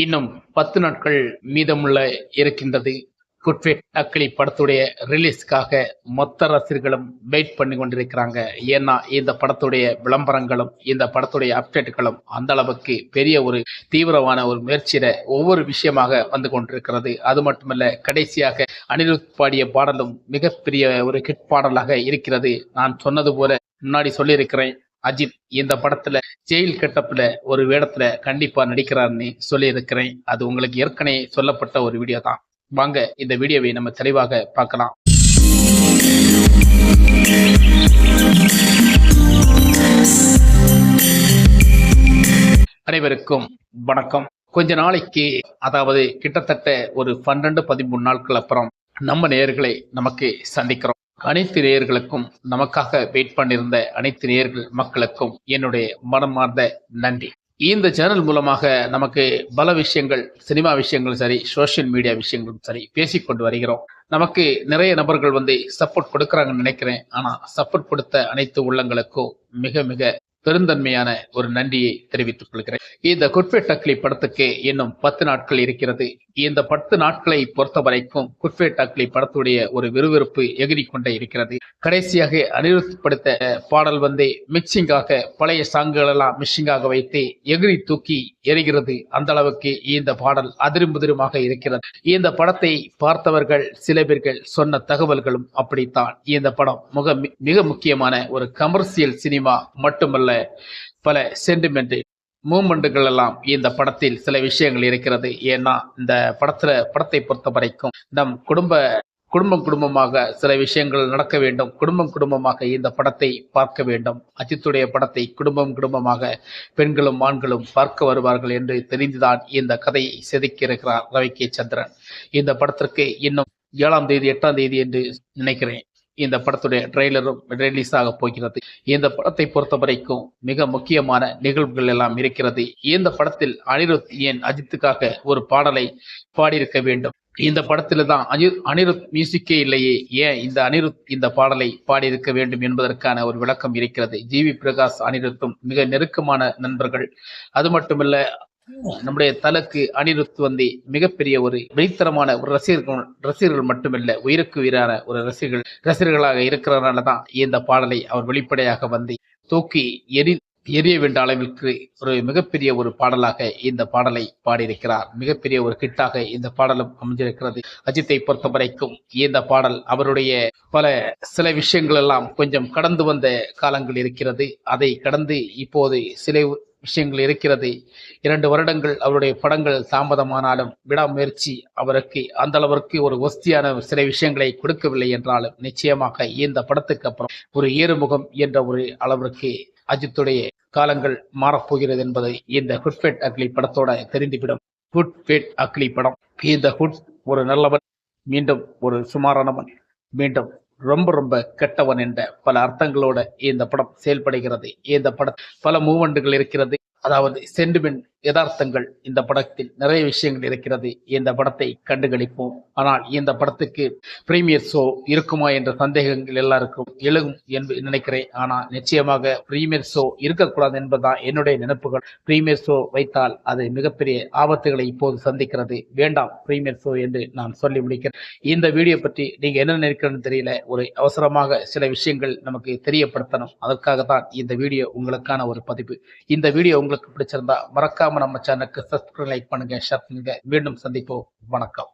இன்னும் 10 நாட்கள் மீதமுள்ள இருக்கின்றது. குட்விட் அக்கிலி படத்துடைய ரிலீஸ்க்காக மொத்த ரசிகர்களும் வெயிட் பண்ணி கொண்டிருக்கிறாங்க. ஏன்னா இந்த படத்துடைய விளம்பரங்களும் இந்த படத்துடைய அப்டேட்டுகளும் அந்த அளவுக்கு பெரிய ஒரு தீவிரமான ஒரு முயற்சியில ஒவ்வொரு விஷயமாக வந்து கொண்டிருக்கிறது. அது மட்டுமல்ல, கடைசியாக அனிருத் பாடிய பாடலும் மிகப்பெரிய ஒரு ஹிட் பாடலாக இருக்கிறது. நான் சொன்னது போல முன்னாடி சொல்லியிருக்கிறேன், அஜித் இந்த படத்துல ஜெயில் கெட்டப்ல ஒரு வேடத்துல கண்டிப்பா நடிக்கிறார்னு சொல்லியிருக்கிறேன். அது உங்களுக்கு ஏற்கனவே சொல்லப்பட்ட ஒரு வீடியோ தான். வாங்க இந்த வீடியோவை நம்ம தெளிவாக பார்க்கலாம். அனைவருக்கும் வணக்கம். கொஞ்ச நாளைக்கு, அதாவது கிட்டத்தட்ட ஒரு 12-13 நாட்கள் அப்புறம் நம்ம நேயர்களை நமக்கு சந்திக்கிறோம். அனைத்து நேயர்களுக்கும், நமக்காக வெயிட் பண்ணியிருந்த அனைத்து நேயர்கள் மக்களுக்கும் என்னுடைய மனமார்ந்த நன்றி. இந்த சேனல் மூலமாக நமக்கு பல விஷயங்கள், சினிமா விஷயங்களும் சரி, சோசியல் மீடியா விஷயங்களும் சரி பேசிக்கொண்டு வருகிறோம். நமக்கு நிறைய நபர்கள் சப்போர்ட் கொடுக்கறாங்கன்னு நினைக்கிறேன். ஆனா சப்போர்ட் கொடுத்த அனைத்து உள்ளங்களுக்கும் மிக மிக பெருந்தன்மையான ஒரு நன்றியை தெரிவித்துக் கொள்கிறேன். இந்த குட்விட் அக்கிலி படத்துக்கு இன்னும் 10 நாட்கள் இருக்கிறது. இந்த 10 நாட்களை பொறுத்த வரைக்கும் குட்விட் அக்கிலி படத்துடைய ஒரு விறுவிறுப்பு எகிரி கொண்டே இருக்கிறது. கடைசியாக அனிருத் படுத்த பாடல் மிக்சிங்காக பழைய சாங்குகள் எல்லாம் மிக்சிங்காக வைத்து எகிரி தூக்கி எரிகிறது. அந்த அளவுக்கு இந்த பாடல் அதிரும்புதிருமாக இருக்கிறது. இந்த படத்தை பார்த்தவர்கள் சில பேர்கள் சொன்ன தகவல்களும் அப்படித்தான். இந்த படம் மிக முக்கியமான ஒரு கமர்சியல் சினிமா மட்டுமல்ல, பல சென்டிமெண்ட் மூமெண்ட்டுகள் எல்லாம் இந்த படத்தில் சில விஷயங்கள் இருக்கிறது. ஏன்னா இந்த படத்தை பொறுத்த வரைக்கும் நம் குடும்பமாக சில விஷயங்கள் நடக்க வேண்டும். குடும்பமாக இந்த படத்தை பார்க்க வேண்டும். அஜித்துடைய படத்தை குடும்பமாக பெண்களும் ஆண்களும் பார்க்க வருவார்கள் என்று தெரிந்துதான் இந்த கதையை செதுக்கி இருக்கிறார் ரவி கே சந்திரன். இந்த படத்திற்கு இன்னும் 7ஆம் தேதி 8ஆம் தேதி என்று நினைக்கிறேன் இந்த படத்துடைய ட்ரெய்லரும் ரிலீஸ் ஆக போகிறது. இந்த படத்தை பொறுத்த வரைக்கும் மிக முக்கியமான நிகழ்வுகள் எல்லாம் இருக்கிறது. இந்த படத்தில் அனிருத் ஏன் அஜித்துக்காக ஒரு பாடலை பாடியிருக்க வேண்டும்? இந்த படத்துல தான் அனிருத் மியூசிக்கே இல்லையே, ஏன் இந்த அனிருத் இந்த பாடலை பாடியிருக்க வேண்டும் என்பதற்கான ஒரு விளக்கம் இருக்கிறது. ஜிவி பிரகாஷ் அனிருத்தும் மிக நெருக்கமான நண்பர்கள். அது மட்டுமல்ல, நம்முடைய தலக்கு அனிருத் மிகப்பெரிய ஒரு வெளித்தரமான ஒரு ரசிகர்கள் மட்டுமில்ல, உயிருக்கு உயிரான ஒரு ரசிகர்களாக இருக்கிறதுனாலதான் இந்த பாடலை அவர் வெளிப்படையாக தூக்கி எரிய வேண்ட அளவிற்கு ஒரு மிகப்பெரிய ஒரு பாடலாக இந்த பாடலை பாடியிருக்கிறார். மிகப்பெரிய ஒரு ஹிட்டாக இந்த பாடலும் அமைஞ்சிருக்கிறது. அஜித்தை பொறுத்த வரைக்கும் இந்த பாடல் அவருடைய சில விஷயங்கள் எல்லாம் கொஞ்சம் கடந்து வந்த காலங்கள் இருக்கிறது. அதை கடந்து இப்போது சில விஷயங்கள் இருக்கிறது. 2 வருடங்கள் அவருடைய படங்கள் தாமதமானாலும் விடாமுயற்சி அவருக்கு அந்த அளவிற்கு ஒரு ஒஸ்தியான சில விஷயங்களை கொடுக்கவில்லை என்றாலும், நிச்சயமாக இந்த படத்துக்கு அப்புறம் ஒரு ஏறுமுகம் என்ற ஒரு அளவிற்கு அஜித்துடைய காலங்கள் மாறப்போகிறது என்பதை இந்த குட்விட் அக்கிலி படத்தோட தெரிந்துவிடும். குட்விட் அக்கிலி படம், இந்த குட் ஒரு நல்லவன், மீண்டும் ஒரு சுமாரானவன், மீண்டும் ரொம்ப ரொம்ப கெட்டவன் என்ற பல அர்த்தங்களோட இந்த படம் செயல்படுகிறது. இந்த படம் பல மூமெண்ட்டுகள் இருக்கிறது. அதாவது சென்டிமெண்ட் யதார்த்தங்கள் இந்த படத்தில் நிறைய விஷயங்கள் இருக்கிறது. இந்த படத்தை கண்டுகளிப்போம். ஆனால் இந்த படத்துக்கு பிரீமியர் ஷோ இருக்குமா என்ற சந்தேகங்கள் எல்லாருக்கும் எழுகும் என்று நினைக்கிறேன். ஆனால் நிச்சயமாக பிரீமியர் ஷோ இருக்கக்கூடாது என்பதுதான் என்னுடைய நினைப்புகள். பிரீமியர் ஷோ வைத்தால் அது மிகப்பெரிய ஆபத்துகளை இப்போது சந்திக்கிறது. வேண்டாம் பிரீமியர் ஷோ என்று நான் சொல்லி முடிக்கிறேன். இந்த வீடியோ பற்றி நீங்க என்ன நினைக்கிறேன்னு தெரியல. ஒரு அவசரமாக சில விஷயங்கள் நமக்கு தெரியப்படுத்தணும். அதற்காக தான் இந்த வீடியோ உங்களுக்கான ஒரு பதிவு. இந்த வீடியோ உங்களுக்கு பிடிச்சிருந்தா மறக்காம நம்ம சேனலுக்கு சப்ஸ்கிரைப் பண்ணுங்க, ஷேர் பண்ணுங்க. மீண்டும் சந்திப்போம். வணக்கம்.